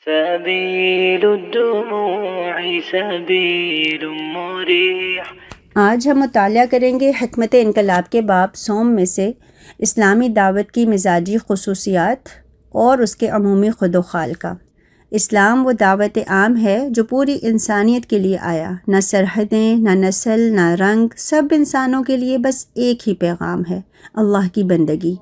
سبيل الدموع سبيل مريح. آج ہم مطالعہ کریں گے حکمت انقلاب کے باب سوم میں سے اسلامی دعوت کی مزاجی خصوصیات اور اس کے عمومی خد و خال کا۔ اسلام وہ دعوت عام ہے جو پوری انسانیت کے لیے آیا، نہ سرحدیں، نہ نسل، نہ رنگ، سب انسانوں کے لیے بس ایک ہی پیغام ہے، اللہ کی بندگی۔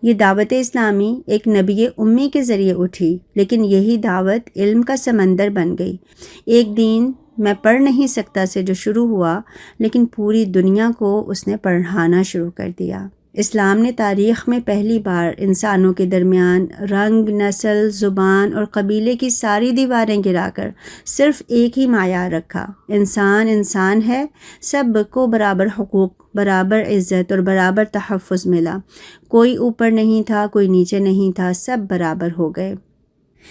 یہ دعوت اسلامی ایک نبی امی کے ذریعے اٹھی، لیکن یہی دعوت علم کا سمندر بن گئی۔ ایک دین میں پڑھ نہیں سکتا سے جو شروع ہوا، لیکن پوری دنیا کو اس نے پڑھانا شروع کر دیا۔ اسلام نے تاریخ میں پہلی بار انسانوں کے درمیان رنگ، نسل، زبان اور قبیلے کی ساری دیواریں گرا کر صرف ایک ہی معیار رکھا: انسان انسان ہے، سب کو برابر حقوق، برابر عزت اور برابر تحفظ ملا۔ کوئی اوپر نہیں تھا، کوئی نیچے نہیں تھا، سب برابر ہو گئے۔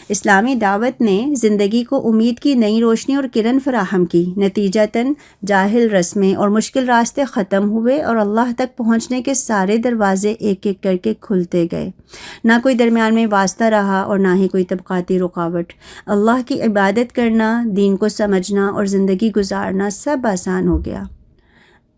اسلامی دعوت نے زندگی کو امید کی نئی روشنی اور کرن فراہم کی۔ نتیجتاً جاہل رسمیں اور مشکل راستے ختم ہوئے اور اللہ تک پہنچنے کے سارے دروازے ایک ایک کر کے کھلتے گئے۔ نہ کوئی درمیان میں واسطہ رہا اور نہ ہی کوئی طبقاتی رکاوٹ۔ اللہ کی عبادت کرنا، دین کو سمجھنا اور زندگی گزارنا سب آسان ہو گیا۔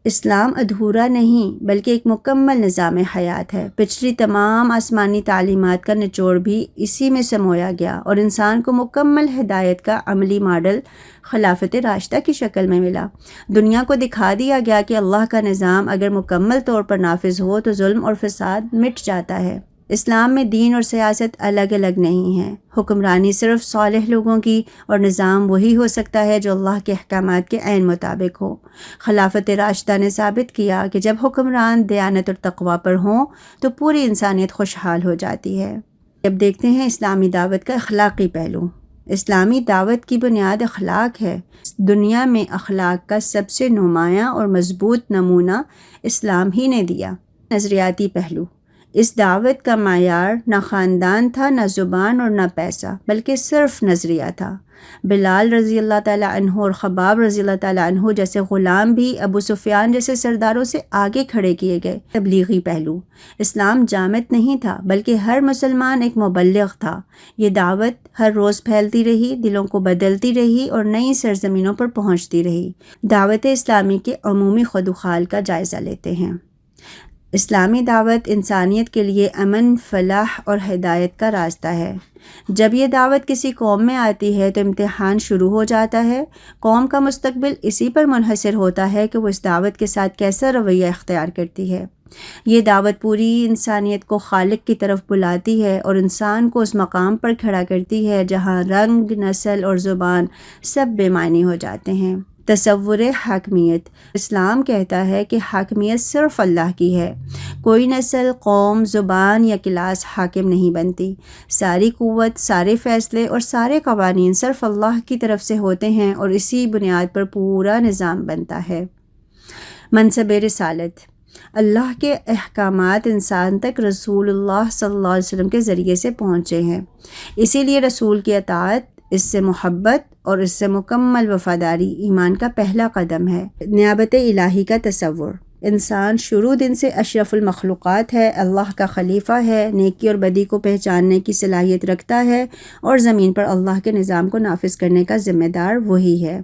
اسلام ادھورا نہیں بلکہ ایک مکمل نظام حیات ہے۔ پچھلی تمام آسمانی تعلیمات کا نچوڑ بھی اسی میں سمویا گیا اور انسان کو مکمل ہدایت کا عملی ماڈل خلافت راشدہ کی شکل میں ملا۔ دنیا کو دکھا دیا گیا کہ اللہ کا نظام اگر مکمل طور پر نافذ ہو تو ظلم اور فساد مٹ جاتا ہے۔ اسلام میں دین اور سیاست الگ الگ نہیں ہیں۔ حکمرانی صرف صالح لوگوں کی اور نظام وہی ہو سکتا ہے جو اللہ کے احکامات کے عین مطابق ہو۔ خلافت راشدہ نے ثابت کیا کہ جب حکمران دیانت اور تقوی پر ہوں تو پوری انسانیت خوشحال ہو جاتی ہے۔ اب دیکھتے ہیں اسلامی دعوت کا اخلاقی پہلو۔ اسلامی دعوت کی بنیاد اخلاق ہے۔ دنیا میں اخلاق کا سب سے نمایاں اور مضبوط نمونہ اسلام ہی نے دیا۔ نظریاتی پہلو۔ اس دعوت کا معیار نہ خاندان تھا، نہ زبان اور نہ پیسہ، بلکہ صرف نظریہ تھا۔ بلال رضی اللہ تعالیٰ عنہ اور خباب رضی اللہ تعالیٰ عنہ جیسے غلام بھی ابو سفیان جیسے سرداروں سے آگے کھڑے کیے گئے۔ تبلیغی پہلو۔ اسلام جامد نہیں تھا بلکہ ہر مسلمان ایک مبلغ تھا۔ یہ دعوت ہر روز پھیلتی رہی، دلوں کو بدلتی رہی اور نئی سرزمینوں پر پہنچتی رہی۔ دعوت اسلامی کے عمومی خد و خال کا جائزہ لیتے ہیں۔ اسلامی دعوت انسانیت کے لیے امن، فلاح اور ہدایت کا راستہ ہے۔ جب یہ دعوت کسی قوم میں آتی ہے تو امتحان شروع ہو جاتا ہے۔ قوم کا مستقبل اسی پر منحصر ہوتا ہے کہ وہ اس دعوت کے ساتھ کیسا رویہ اختیار کرتی ہے۔ یہ دعوت پوری انسانیت کو خالق کی طرف بلاتی ہے اور انسان کو اس مقام پر کھڑا کرتی ہے جہاں رنگ، نسل اور زبان سب بے معنی ہو جاتے ہیں۔ تصور حاکمیت۔ اسلام کہتا ہے کہ حاکمیت صرف اللہ کی ہے۔ کوئی نسل، قوم، زبان یا کلاس حاکم نہیں بنتی۔ ساری قوت، سارے فیصلے اور سارے قوانین صرف اللہ کی طرف سے ہوتے ہیں اور اسی بنیاد پر پورا نظام بنتا ہے۔ منصب رسالت۔ اللہ کے احکامات انسان تک رسول اللہ صلی اللہ علیہ وسلم کے ذریعے سے پہنچے ہیں، اسی لیے رسول کی اطاعت، اس سے محبت اور اس سے مکمل وفاداری ایمان کا پہلا قدم ہے۔ نیابت الہی کا تصور۔ انسان شروع دن سے اشرف المخلوقات ہے، اللہ کا خلیفہ ہے، نیکی اور بدی کو پہچاننے کی صلاحیت رکھتا ہے اور زمین پر اللہ کے نظام کو نافذ کرنے کا ذمہ دار وہی ہے۔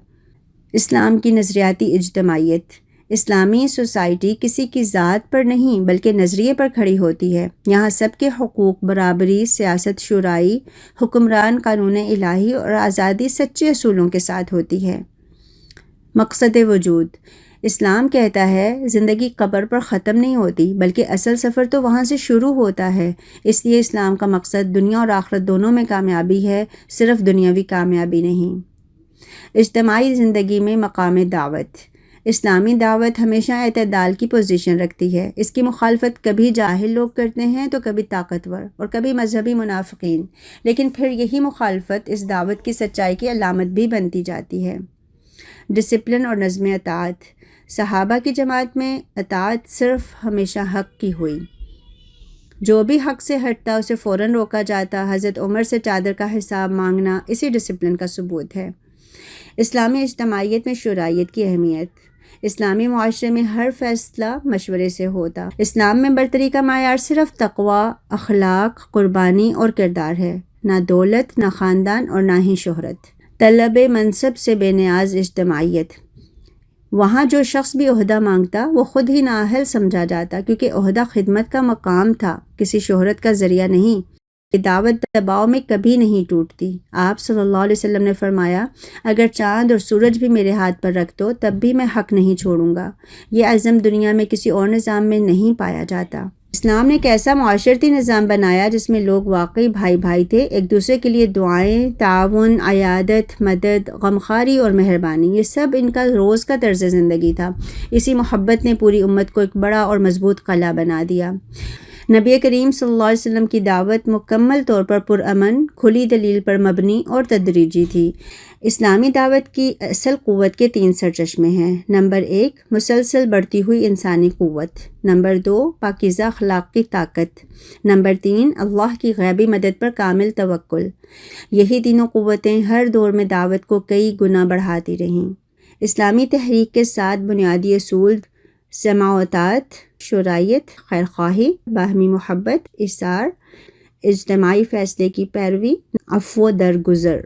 اسلام کی نظریاتی اجتماعیت۔ اسلامی سوسائٹی کسی کی ذات پر نہیں بلکہ نظریے پر کھڑی ہوتی ہے۔ یہاں سب کے حقوق، برابری، سیاست شورائی، حکمران قانون الہی اور آزادی سچے اصولوں کے ساتھ ہوتی ہے۔ مقصد وجود۔ اسلام کہتا ہے زندگی قبر پر ختم نہیں ہوتی بلکہ اصل سفر تو وہاں سے شروع ہوتا ہے۔ اس لیے اسلام کا مقصد دنیا اور آخرت دونوں میں کامیابی ہے، صرف دنیاوی کامیابی نہیں۔ اجتماعی زندگی میں مقام دعوت۔ اسلامی دعوت ہمیشہ اعتدال کی پوزیشن رکھتی ہے۔ اس کی مخالفت کبھی جاہل لوگ کرتے ہیں تو کبھی طاقتور اور کبھی مذہبی منافقین، لیکن پھر یہی مخالفت اس دعوت کی سچائی کی علامت بھی بنتی جاتی ہے۔ ڈسپلن اور نظم اطاعت۔ صحابہ کی جماعت میں اطاعت صرف ہمیشہ حق کی ہوئی۔ جو بھی حق سے ہٹتا اسے فوراً روکا جاتا۔ حضرت عمر سے چادر کا حساب مانگنا اسی ڈسپلن کا ثبوت ہے۔ اسلامی اجتماعیت میں شورائیت کی اہمیت۔ اسلامی معاشرے میں ہر فیصلہ مشورے سے ہوتا۔ اسلام میں برتری کا معیار صرف تقوی، اخلاق، قربانی اور کردار ہے۔ نہ دولت، نہ خاندان اور نہ ہی شہرت۔ طلب منصب سے بے نیاز اجتماعیت۔ وہاں جو شخص بھی عہدہ مانگتا وہ خود ہی نااہل سمجھا جاتا، کیونکہ عہدہ خدمت کا مقام تھا، کسی شہرت کا ذریعہ نہیں۔ یہ دعوت دباؤ میں کبھی نہیں ٹوٹتی۔ آپ صلی اللہ علیہ وسلم نے فرمایا، اگر چاند اور سورج بھی میرے ہاتھ پر رکھ دو تب بھی میں حق نہیں چھوڑوں گا۔ یہ عزم دنیا میں کسی اور نظام میں نہیں پایا جاتا۔ اسلام نے ایک ایسا معاشرتی نظام بنایا جس میں لوگ واقعی بھائی بھائی تھے، ایک دوسرے کے لیے دعائیں، تعاون، عیادت، مدد، غمخواری اور مہربانی، یہ سب ان کا روز کا طرز زندگی تھا۔ اسی محبت نے پوری امت کو ایک بڑا اور مضبوط قلعہ بنا دیا۔ نبی کریم صلی اللہ علیہ وسلم کی دعوت مکمل طور پر پرامن، کھلی دلیل پر مبنی اور تدریجی تھی۔ اسلامی دعوت کی اصل قوت کے 3 سرچشمے ہیں۔ نمبر 1، مسلسل بڑھتی ہوئی انسانی قوت۔ نمبر 2، پاکیزہ اخلاق کی طاقت۔ نمبر 3، اللہ کی غیبی مدد پر کامل توکل۔ یہی تینوں قوتیں ہر دور میں دعوت کو کئی گنا بڑھاتی رہیں۔ اسلامی تحریک کے 7 بنیادی اصول سمع و اطاعت، شرائط، خیرخواہی، باہمی محبت، ایثار، اجتماعی فیصلے کی پیروی، عفو و درگزر۔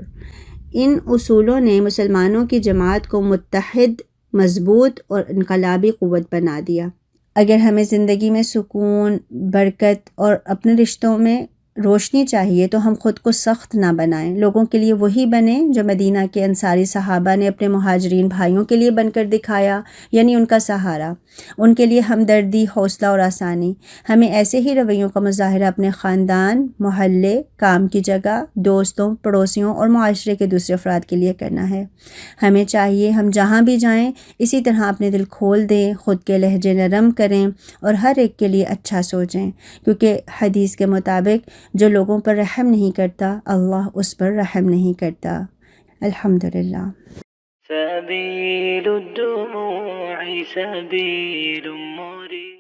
ان اصولوں نے مسلمانوں کی جماعت کو متحد، مضبوط اور انقلابی قوت بنا دیا۔ اگر ہمیں زندگی میں سکون، برکت اور اپنے رشتوں میں روشنی چاہیے تو ہم خود کو سخت نہ بنائیں، لوگوں کے لیے وہی بنیں جو مدینہ کے انصاری صحابہ نے اپنے مہاجرین بھائیوں کے لیے بن کر دکھایا، یعنی ان کا سہارا، ان کے لیے ہمدردی، حوصلہ اور آسانی۔ ہمیں ایسے ہی رویوں کا مظاہرہ اپنے خاندان، محلے، کام کی جگہ، دوستوں، پڑوسیوں اور معاشرے کے دوسرے افراد کے لیے کرنا ہے۔ ہمیں چاہیے ہم جہاں بھی جائیں اسی طرح اپنے دل کھول دیں، خود کے لہجے نرم کریں اور ہر ایک کے لیے اچھا سوچیں، کیونکہ حدیث کے مطابق جو لوگوں پر رحم نہیں کرتا اللہ اس پر رحم نہیں کرتا۔ الحمدللہ۔ سبيل الدموع سبيل مريح